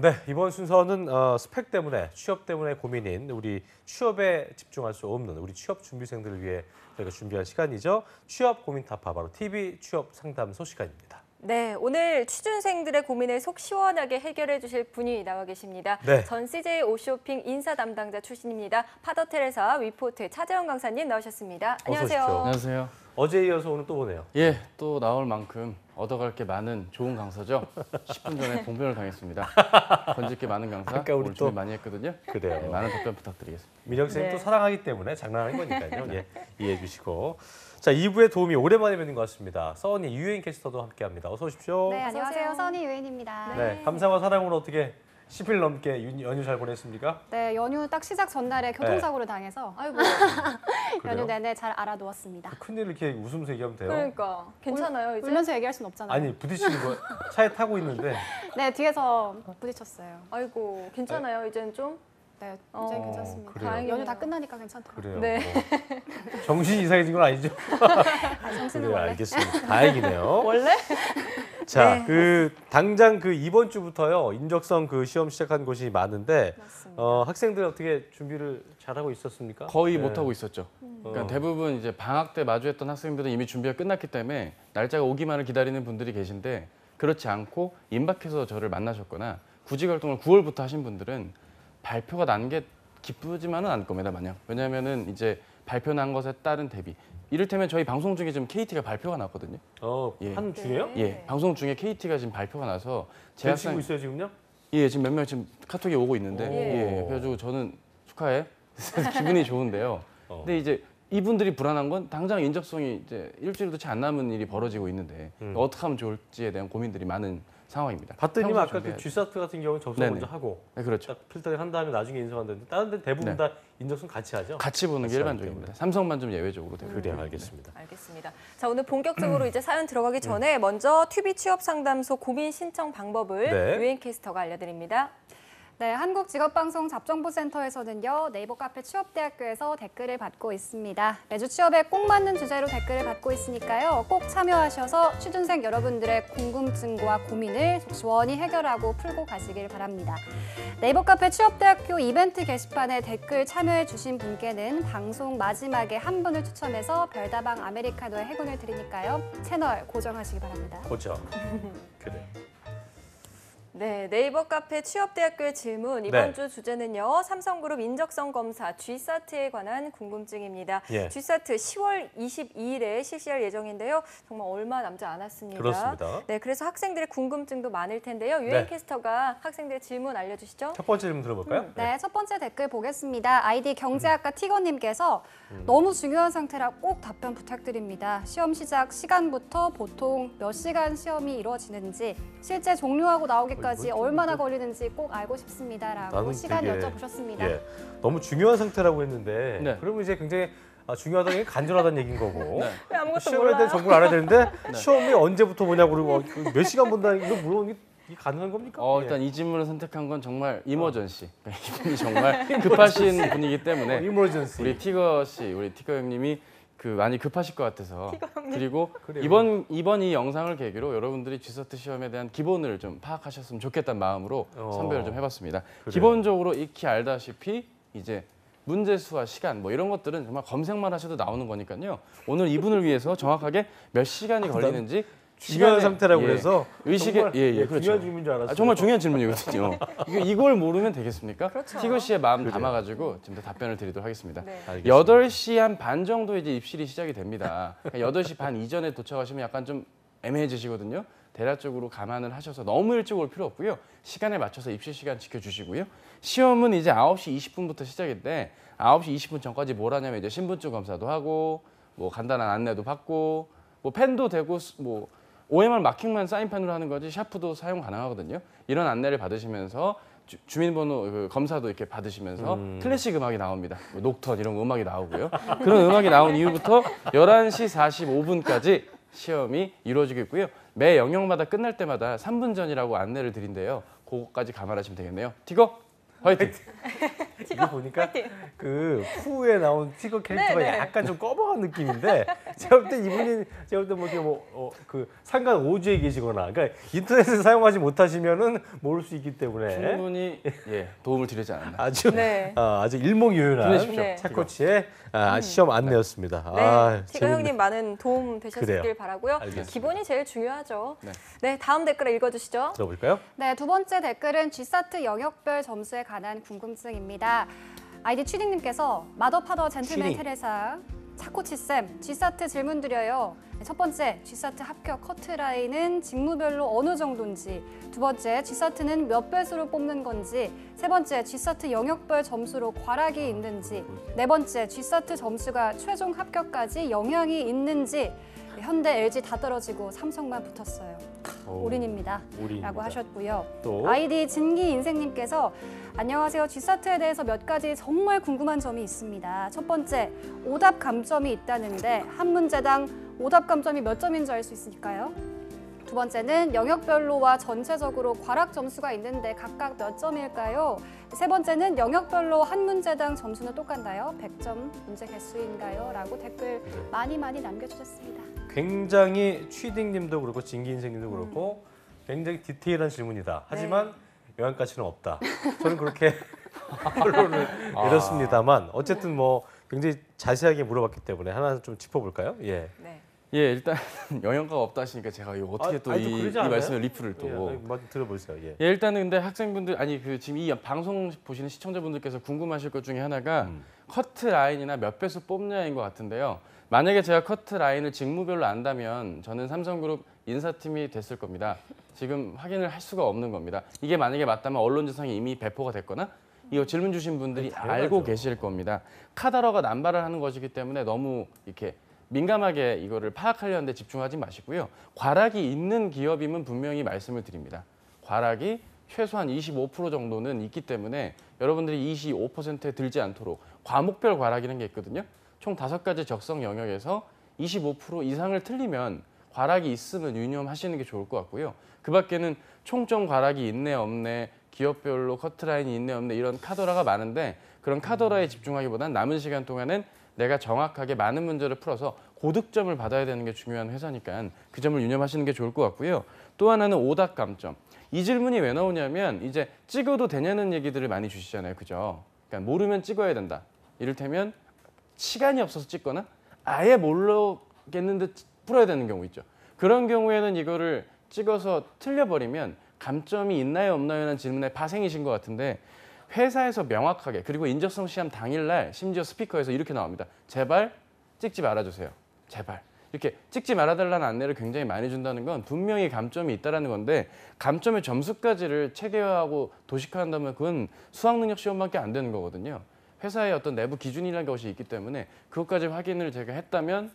네, 이번 순서는 스펙 때문에, 취업 때문에 고민인 우리 취업에 집중할 수 없는 우리 취업 준비생들을 위해 저희가 준비한 시간이죠. 취업 고민 타파, 바로 TV 취업 상담소 시간입니다. 네, 오늘 취준생들의 고민을 속 시원하게 해결해 주실 분이 나와 계십니다. 네. 전 CJ 오쇼핑 인사 담당자 출신입니다. 파더테레사 위포트의 차재원 강사님 나오셨습니다. 안녕하세요. 오십시오. 안녕하세요. 어제에 이어서 오늘 또 보네요. 예, 또 나올 만큼 얻어갈 게 많은 좋은 강사죠. 10분 전에 봉변을 당했습니다. 건질 게 많은 강사, 아까 우리 오늘 준비 많이 했거든요. 그래요. 네, 많은 답변 부탁드리겠습니다. 민혁 쌤이 네. 또 사랑하기 때문에 장난하는 거니까요. 예, 이해해 주시고. 자, 2부의 도움이 오랜만에 뵙는 것 같습니다. 써니 유엔 캐스터도 함께합니다. 어서 오십시오. 네, 어서 오세요. 안녕하세요. 써니 유인입니다. 네, 감사와 사랑으로 어떻게 10일 넘게 연휴 잘 보냈습니까? 네, 연휴 딱 시작 전날에 교통사고를 당해서 아이고, 연휴 내내 잘 알아두었습니다. 큰일을 이렇게 웃으면서 얘기하면 돼요? 그러니까 괜찮아요 이제? 울면서 얘기할 순 없잖아요. 아니, 부딪히는 거 차에 타고 있는데. 네, 뒤에서 부딪혔어요. 아이고, 괜찮아요 이제는 좀? 네, 이제 괜찮습니다. 그래요. 다행이네요. 연휴 다 끝나니까 괜찮더라고요. 그래요. 네. 뭐. 정신이 이상해진 건 아니죠? 아, 정신은 그래요, 원래. 알겠습니다. 다행이네요. 원래? 자, 네, 당장 이번 주부터요, 인적성 시험 시작한 곳이 많은데, 맞습니다. 학생들 어떻게 준비를 잘하고 있었습니까? 거의 네. 못하고 있었죠. 그러니까 어. 대부분 이제 방학 때 마주했던 학생들은 이미 준비가 끝났기 때문에 날짜가 오기만을 기다리는 분들이 계신데, 그렇지 않고 임박해서 저를 만나셨거나 구직 활동을 9월부터 하신 분들은 발표가 난 게 기쁘지만은 않을 겁니다, 마냥. 왜냐하면은 이제 발표 난 것에 따른 대비. 이를테면 저희 방송 중에 지금 KT가 발표가 났거든요. 한 중에요? 네. 예, 방송 중에 KT가 지금 발표가 나서 제 제 학생 친구 있어요, 지금요? 예, 지금 몇 명 지금 카톡이 오고 있는데 오. 예, 그래가지고 저는 축하해. 기분이 좋은데요. 어. 근데 이제 이분들이 불안한 건 당장 인적성이 이제 일주일도 채 안 남은 일이 벌어지고 있는데 어떻게 하면 좋을지에 대한 고민들이 많은 상황입니다. 봤더니 평소 아까 준비해야죠. G사트 같은 경우는 접수 네네. 먼저 하고, 네, 그렇죠. 딱 필터링 한 다음에 나중에 인수한다는데, 다른 데 대부분 네. 다 인적성 같이 하죠? 같이 보는 게 같이 일반적입니다. 삼성만 좀 예외적으로 되고. 그래요, 알겠습니다. 알겠습니다. 자, 오늘 본격적으로 이제 사연 들어가기 전에 먼저 TV 취업 상담소 고민 신청 방법을 네. 유엔 캐스터가 알려드립니다. 네, 한국직업방송잡정보센터에서는요, 네이버 카페 취업대학교에서 댓글을 받고 있습니다. 매주 취업에 꼭 맞는 주제로 댓글을 받고 있으니까요, 꼭 참여하셔서 취준생 여러분들의 궁금증과 고민을 속 시원히 해결하고 풀고 가시길 바랍니다. 네이버 카페 취업대학교 이벤트 게시판에 댓글 참여해 주신 분께는 방송 마지막에 한 분을 추첨해서 별다방 아메리카노의 행운을 드리니까요, 채널 고정하시기 바랍니다. 그렇죠. 그래. 네, 네이버 카페 취업대학교의 질문 이번 네. 주 주제는요. 삼성그룹 인적성 검사 G사트에 관한 궁금증입니다. 예. G사트 10월 22일에 실시할 예정인데요. 정말 얼마 남지 않았습니다. 그렇습니다. 네, 그래서 학생들의 궁금증도 많을 텐데요. 네. 유엔 캐스터가 학생들의 질문 알려주시죠. 첫 번째 질문 들어볼까요? 네, 첫 번째 댓글 보겠습니다. 아이디 경제학과 티거님께서 너무 중요한 상태라 꼭 답변 부탁드립니다. 시험 시작 시간부터 보통 몇 시간 시험이 이루어지는지, 실제 종료하고 나오기까지 얼마나 걸리는지 꼭 알고 싶습니다라고 나는 시간 되게, 여쭤보셨습니다. 예, 너무 중요한 상태라고 했는데, 네. 그러면 이제 굉장히 중요하다는 게 간절하다는 얘기인 거고, 왜 아무것도 시험에 몰라요? 대한 정보를 알아야 되는데, 시험이 언제부터 뭐냐고 그러고 몇 시간 본다는 이거 물어보는 게 이게 가능한 겁니까? 일단 이 질문을 선택한 건 정말 이머전시. 이분이 정말 급하신 분이기 때문에 이머전시. 우리 티거 형님이 많이 급하실 것 같아서. 그리고 그래요. 이번 이 영상을 계기로 여러분들이 G사트 시험에 대한 기본을 좀 파악하셨으면 좋겠다는 마음으로 선별을 좀 해봤습니다. 그래요. 기본적으로 익히 알다시피 이제 문제 수와 시간 뭐 이런 것들은 정말 검색만 하셔도 나오는 거니까요. 오늘 이분을 위해서 정확하게 몇 시간이 걸리는지 중요한 시간에, 상태라고 예, 그래서 의식에 정말, 그렇죠. 중요한 질문인 줄 알았어요. 정말 중요한 질문이거든요. 이걸 모르면 되겠습니까? 그렇죠. 티거 씨의 마음 그래요. 담아가지고 지금 더 답변을 드리도록 하겠습니다. 네. 알겠습니다. 8시 한 반 정도 이제 입실이 시작이 됩니다. 8시 반 이전에 도착하시면 약간 좀 애매해지시거든요. 대략적으로 감안을 하셔서 너무 일찍 올 필요 없고요. 시간에 맞춰서 입실 시간 지켜주시고요. 시험은 이제 9시 20분부터 시작인데 9시 20분 전까지 뭘 하냐면 이제 신분증 검사도 하고 뭐 간단한 안내도 받고 뭐 펜도 되고 뭐 OMR 마킹만 사인펜으로 하는 거지 샤프도 사용 가능하거든요. 이런 안내를 받으시면서 주민번호 검사도 이렇게 받으시면서 클래식 음악이 나옵니다. 뭐 녹턴 이런 음악이 나오고요. 그런 음악이 나온 이후부터 11시 45분까지 시험이 이루어지고 있고요. 매 영역마다 끝날 때마다 3분 전이라고 안내를 드린대요. 그거까지 감안하시면 되겠네요. 티거 화이팅! 이거 보니까 파이팅. 그 푸에 나온 티거 캐릭터가 네, 네. 약간 좀 꺼벙한 느낌인데 제가 볼 때 이분이 제가 볼 때 뭐 이렇게 그 상간 오주에 계시거나 그러니까 인터넷을 사용하지 못하시면은 모를 수 있기 때문에 충분히 예, 도움을 드리지 않았나. 아주 네. 아주 일목요연한 보내십시오. 네. 차코치의 시험 안내였습니다. 네, 아, 티거 재밌네. 형님 많은 도움 되셨길 그래요. 바라고요. 알겠습니다. 기본이 제일 중요하죠. 네. 네, 다음 댓글 읽어주시죠. 들어볼까요? 네, 두 번째 댓글은 G사트 영역별 점수에 관한 궁금증입니다. 아이디 취딩님께서 마더파더 젠틀맨 취딩. 테레사 차코치쌤 G사트 질문 드려요. 첫 번째, G사트 합격 커트라인은 직무별로 어느 정도인지, 두 번째, G사트는 몇 배수로 뽑는 건지, 세 번째, G사트 영역별 점수로 과락이 있는지, 네 번째, G사트 점수가 최종 합격까지 영향이 있는지. 현대, LG 다 떨어지고 삼성만 붙었어요. 오, 올인입니다. 올인입니다. 라고 하셨고요. 또 아이디 진기 인생님께서 안녕하세요. G사트에 대해서 몇 가지 정말 궁금한 점이 있습니다. 첫 번째, 오답 감점이 있다는데 한 문제당 오답 감점이 몇 점인 줄 알 수 있을까요? 두 번째는 영역별로와 전체적으로 과락 점수가 있는데 각각 몇 점일까요? 세 번째는 영역별로 한 문제당 점수는 똑같나요? 100점 문제 개수인가요? 라고 댓글 많이 남겨주셨습니다. 굉장히 취딩님도 그렇고 진기인생님도 그렇고 굉장히 디테일한 질문이다. 하지만 영양가치는 없다. 저는 그렇게 결론을 내렸습니다만 어쨌든 뭐 굉장히 자세하게 물어봤기 때문에 하나 좀 짚어볼까요? 예. 네. 예, 일단 영양가가 없다 하시니까 제가 이거 어떻게 또 아니, 좀 이 그러지 않아요? 말씀을 리플을 또. 예, 한번 들어보세요. 예. 예, 일단은 근데 학생분들 아니 그 지금 이 방송 보시는 시청자분들께서 궁금하실 것 중에 하나가 커트 라인이나 몇 배수 뽑냐인 것 같은데요. 만약에 제가 커트 라인을 직무별로 안다면 저는 삼성그룹 인사팀이 됐을 겁니다. 지금 확인을 할 수가 없는 겁니다. 이게 만약에 맞다면 언론지상에 이미 배포가 됐거나 이거 질문 주신 분들이 당연하죠. 알고 계실 겁니다. 카더라가 남발을 하는 것이기 때문에 너무 이렇게 민감하게 이거를 파악하려는데 집중하지 마시고요. 과락이 있는 기업이면 분명히 말씀을 드립니다. 과락이 최소한 25% 정도는 있기 때문에 여러분들이 25%에 들지 않도록 과목별 과락이라는 게 있거든요. 총 5가지 적성 영역에서 25% 이상을 틀리면 과락이 있으면 유념하시는 게 좋을 것 같고요. 그 밖에는 총점 과락이 있네 없네, 기업별로 커트라인이 있네 없네 이런 카더라가 많은데 그런 카더라에 집중하기보다는 남은 시간 동안은 내가 정확하게 많은 문제를 풀어서 고득점을 받아야 되는 게 중요한 회사니까 그 점을 유념하시는 게 좋을 것 같고요. 또 하나는 오답 감점. 이 질문이 왜 나오냐면 이제 찍어도 되냐는 얘기들을 많이 주시잖아요. 그죠? 그러니까 모르면 찍어야 된다. 이를테면 시간이 없어서 찍거나 아예 모르겠는데 풀어야 되는 경우 있죠. 그런 경우에는 이거를 찍어서 틀려버리면 감점이 있나요 없나요라는 질문에 파생이신 것 같은데 회사에서 명확하게 그리고 인적성 시험 당일날 심지어 스피커에서 이렇게 나옵니다. 제발 찍지 말아주세요. 제발. 이렇게 찍지 말아달라는 안내를 굉장히 많이 준다는 건 분명히 감점이 있다는 건데 감점의 점수까지를 체계화하고 도식화한다면 그건 수학능력 시험밖에 안 되는 거거든요. 회사의 어떤 내부 기준이라는 것이 있기 때문에 그것까지 확인을 제가 했다면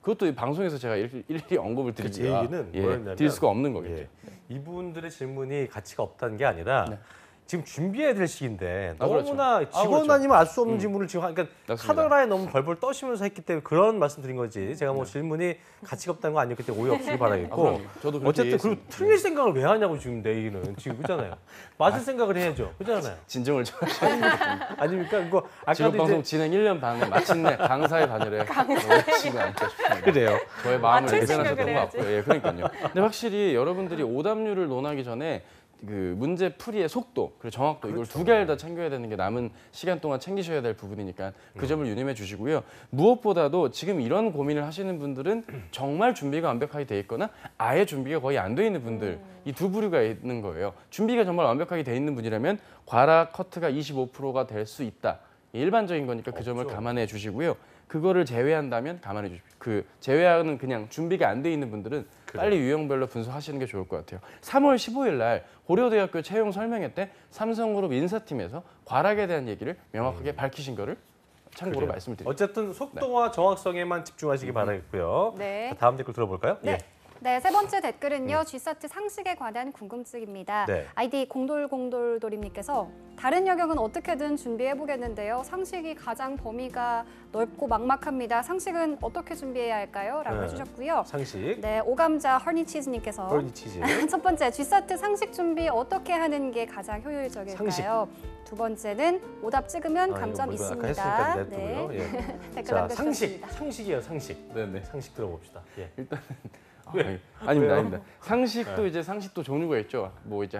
그것도 이 방송에서 제가 일일이 언급을 제 드리기가 얘기는 뭐였냐면 드릴 수가 없는 거겠죠. 예. 이분들의 질문이 가치가 없다는 게 아니라 네. 지금 준비해야 될 시기인데 아, 그렇죠. 너무나 직원 그렇죠. 아니면 알 수 없는 질문을 지금 그러니까 맞습니다. 카더라에 너무 벌벌 떠시면서 했기 때문에 그런 말씀 드린 거지. 제가 뭐 질문이 가치가 없다는 거 아니었기 때문에 오해 없으길 바라겠고 그럼요. 저도 그렇게 어쨌든 그리고 이해했습니다. 틀릴 생각을 왜 하냐고 지금 내 얘기는 지금 그잖아요. 맞을 생각을 해야죠. 그잖아요. 진정을 좀 아닙니까? 이거 직업 아까도 방송 이제 진행 1년 반에 마침내 강사의 반열에 오르시지 않을까 싶습니다. 그래요. 저의 마음을 맞출 대변하셨던 생각을 것 해야지. 같고요. 예, 그러니까요. 근데 확실히 여러분들이 오답률을 논하기 전에 그 문제 풀이의 속도 그리고 정확도 이걸 두 개를 다 챙겨야 되는 게 남은 시간 동안 챙기셔야 될 부분이니까 그 점을 유념해 주시고요. 무엇보다도 지금 이런 고민을 하시는 분들은 정말 준비가 완벽하게 돼 있거나 아예 준비가 거의 안 돼 있는 분들 이 두 부류가 있는 거예요. 준비가 정말 완벽하게 돼 있는 분이라면 과락 커트가 25%가 될 수 있다. 일반적인 거니까 그 점을 없죠. 감안해 주시고요. 그거를 제외한다면 감안해 주십시오. 그 제외하는 그냥 준비가 안 돼 있는 분들은 빨리 유형별로 분석하시는 게 좋을 것 같아요. 3월 15일 날 고려대학교 채용 설명회 때 삼성그룹 인사팀에서 과락에 대한 얘기를 명확하게 밝히신 거를 참고로 그래요. 말씀을 드립니다. 어쨌든 속도와 정확성에만 집중하시기 바라겠고요. 네. 자, 다음 댓글 들어볼까요? 네. 예. 네, 세 번째 댓글은요. G사트 상식에 관한 궁금증입니다. 네. 아이디 공돌공돌돌님께서 다른 영역은 어떻게든 준비해보겠는데요. 상식이 가장 범위가 넓고 막막합니다. 상식은 어떻게 준비해야 할까요? 라고 네. 해주셨고요. 상식, 네, 오감자 허니치즈님께서 허니치즈. 첫 번째, G사트 상식 준비 어떻게 하는 게 가장 효율적일까요? 두 번째는 오답 찍으면 감점 아까 있습니다. 했으니까 냅두고요. 예. 댓글 자, 상식, 남겨주셨습니다. 상식이에요, 상식. 네네. 상식 들어봅시다. 예. 아닙니다, 왜요? 아닙니다. 상식도 이제 상식도 종류가 있죠. 뭐 이제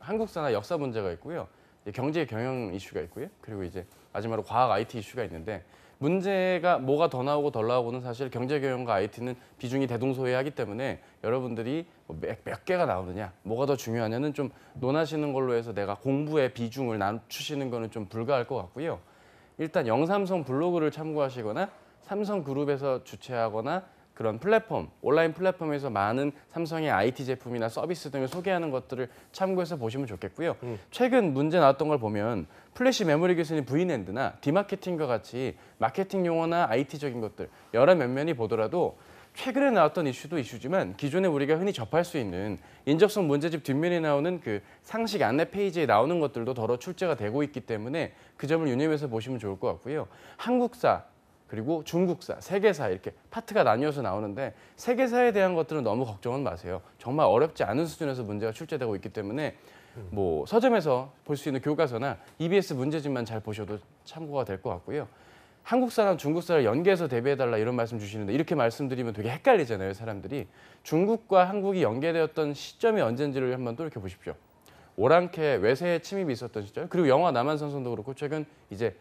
한국사나 역사 문제가 있고요. 이제 경제 경영 이슈가 있고요. 그리고 이제 마지막으로 과학 IT 이슈가 있는데 문제가 뭐가 더 나오고 덜 나오고는 사실 경제 경영과 IT는 비중이 대동소이하기 때문에 여러분들이 몇 개가 나오느냐, 뭐가 더 중요하냐는 좀 논하시는 걸로 해서 내가 공부의 비중을 낮추시는 거는 좀 불가할 것 같고요. 일단 영삼성 블로그를 참고하시거나 삼성그룹에서 주최하거나 그런 플랫폼, 온라인 플랫폼에서 많은 삼성의 IT 제품이나 서비스 등을 소개하는 것들을 참고해서 보시면 좋겠고요. 최근 문제 나왔던 걸 보면 플래시 메모리 교수님 V랜드나 디마케팅과 같이 마케팅 용어나 IT적인 것들 여러 면면이 보더라도 최근에 나왔던 이슈도 이슈지만 기존에 우리가 흔히 접할 수 있는 인적성 문제집 뒷면에 나오는 그 상식 안내 페이지에 나오는 것들도 더러 출제가 되고 있기 때문에 그 점을 유념해서 보시면 좋을 것 같고요. 한국사 그리고 중국사, 세계사 이렇게 파트가 나뉘어서 나오는데 세계사에 대한 것들은 너무 걱정은 마세요. 정말 어렵지 않은 수준에서 문제가 출제되고 있기 때문에 뭐 서점에서 볼 수 있는 교과서나 EBS 문제집만 잘 보셔도 참고가 될 것 같고요. 한국사랑 중국사를 연계해서 대비해달라 이런 말씀 주시는데 이렇게 말씀드리면 되게 헷갈리잖아요, 사람들이. 중국과 한국이 연계되었던 시점이 언젠지를 한번 돌이켜 보십시오. 오랑캐 외세의 침입이 있었던 시절, 그리고 영화 남한산성도 그렇고 최근 이제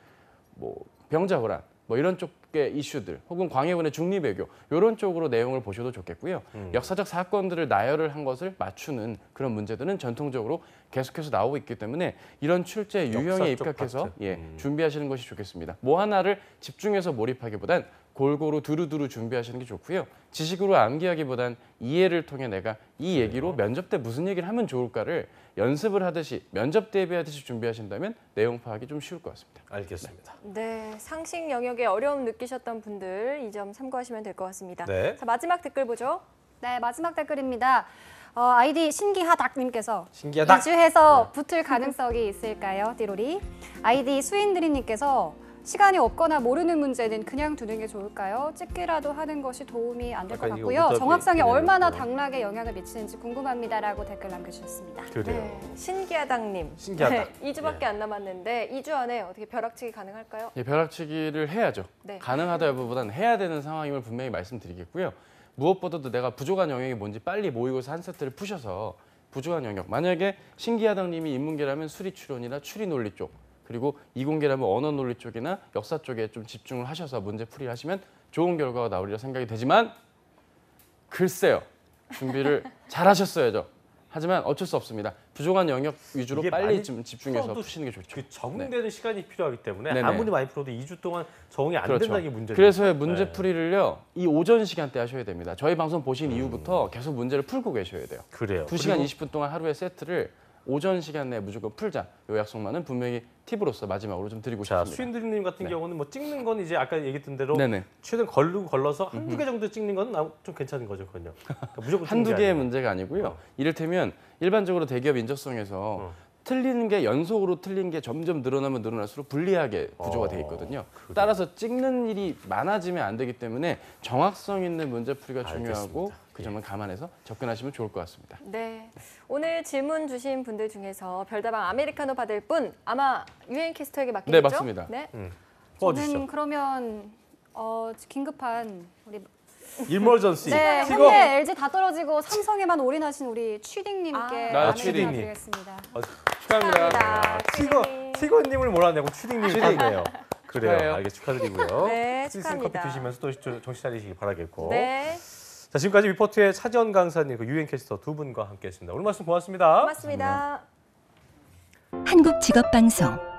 뭐 병자호란 뭐 이런 쪽의 이슈들 혹은 광해군의 중리배교 이런 쪽으로 내용을 보셔도 좋겠고요. 역사적 사건들을 나열을 한 것을 맞추는 그런 문제들은 전통적으로 계속해서 나오고 있기 때문에 이런 출제 유형에 역사 쪽 입각해서 파트. 준비하시는 것이 좋겠습니다. 뭐 하나를 집중해서 몰입하기보단 골고루 두루두루 준비하시는 게 좋고요. 지식으로 암기하기보단 이해를 통해 내가 이 얘기로 면접 때 무슨 얘기를 하면 좋을까를 연습을 하듯이 면접 대비하듯이 준비하신다면 내용 파악이 좀 쉬울 것 같습니다. 알겠습니다. 네, 상식 영역에 어려움 느끼셨던 분들 이 점 참고하시면 될 것 같습니다. 네. 자, 마지막 댓글 보죠. 네, 마지막 댓글입니다. 아이디 신기하닥님께서 신기하다. 이주해서 붙을 가능성이 있을까요? 띠로리. 아이디 수인드림님께서 시간이 없거나 모르는 문제는 그냥 두는 게 좋을까요? 찍기라도 하는 것이 도움이 안 될 것 약간 이거 같고요. 오답이 정확성에 있긴 얼마나 해요. 당락에 영향을 미치는지 궁금합니다라고 댓글 남겨주셨습니다. 그래요. 네, 신기하당님. 신기하다. 네, 2주밖에 안 남았는데 2주 안에 어떻게 벼락치기 가능할까요? 예, 벼락치기를 해야죠. 네. 가능하다 여부보다는 해야 되는 상황임을 분명히 말씀드리겠고요. 무엇보다도 내가 부족한 영역이 뭔지 빨리 모의고사 한 세트를 푸셔서 부족한 영역. 만약에 신기하당님이 인문계라면 수리 추론이나 추리 논리 쪽 그리고 이공계라면 언어 논리 쪽이나 역사 쪽에 좀 집중을 하셔서 문제 풀이를 하시면 좋은 결과가 나오리라 생각이 되지만 글쎄요. 준비를 잘 하셨어야죠. 하지만 어쩔 수 없습니다. 부족한 영역 위주로 이게 빨리 많이 좀 집중해서 풀어도 푸시는 게 좋죠. 그 적응되는 시간이 필요하기 때문에 네네. 아무리 많이 풀어도 2주 동안 적응이 안 그렇죠. 된다는 게 문제죠. 그래서 문제 네. 풀이를요. 이 오전 시간대 하셔야 됩니다. 저희 방송 보신 이후부터 계속 문제를 풀고 계셔야 돼요. 그래요. 2시간 그리고 20분 동안 하루의 세트를 오전 시간 내에 무조건 풀자. 이 약속만은 분명히 팁으로서 마지막으로 좀 드리고 자, 싶습니다. 수인드림님 같은 네. 경우는 뭐 찍는 건 이제 아까 얘기했던 대로 네네. 최대한 걸러서 한두 개 정도 찍는 건 좀 괜찮은 거죠, 그건요. 그러니까 무조건 찍는 한두 게 개의 아니라. 문제가 아니고요. 이를테면 일반적으로 대기업 인적성에서 틀리는 게 연속으로 틀린 게 점점 늘어나면 늘어날수록 불리하게 구조가 돼 있거든요. 그래요. 따라서 찍는 일이 많아지면 안 되기 때문에 정확성 있는 문제 풀이가 중요하고 알겠습니다. 그 점을 감안해서 접근하시면 좋을 것 같습니다. 네, 오늘 질문 주신 분들 중에서 별다방 아메리카노 받을 분 아마 유엔캐스터에게 맡기겠죠? 네, 맞습니다. 네. 뽑아주시죠. 저는 그러면 긴급한 우리 일머전시. 네, 티거. 현재 LG 다 떨어지고 삼성에만 올인하신 우리 취딩님께 아, 취딩님. 아메리카노 드리겠습니다. 축하합니다. 티거님을 몰아내고 추딩님이 받네요. 그래요. 축하해요. 알겠 축하드리고요. 네, 스위스 축하합니다. 커피 드시면서 또 정신 차리시기 바라겠고. 네, 자, 지금까지 위포트의 차지원 강사님, 그 유엔캐스터 두 분과 함께했습니다. 오늘 말씀 고맙습니다. 고맙습니다. 한국직업방송